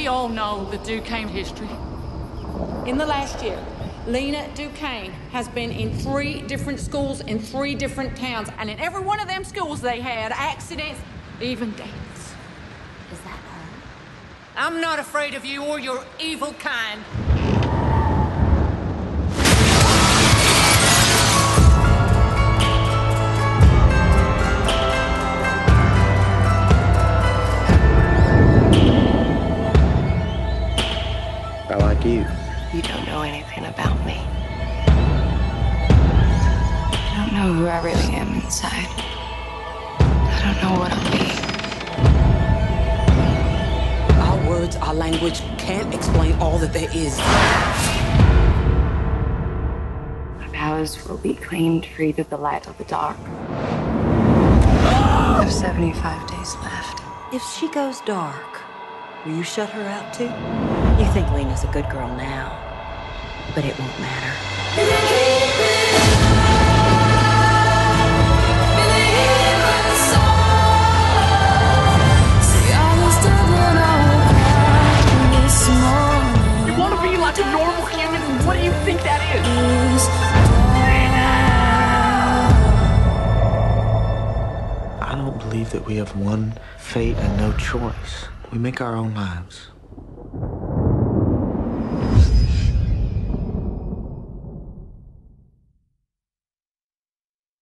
We all know the Duquesne history. In the last year, Lena Duquesne has been in 3 different schools in 3 different towns, and in every one of them schools they had accidents, even deaths. Is that her? I'm not afraid of you or your evil kind. I like you. You don't know anything about me. I don't know who I really am inside. I don't know what I'll be. Our words, our language can't explain all that there is. My powers will be claimed free to the light of the dark. I have 75 days left. If she goes dark, will you shut her out too? You think Lena's a good girl now, but it won't matter. You want to be like a normal human? What do you think that is? I don't believe that we have one fate and no choice. We make our own lives.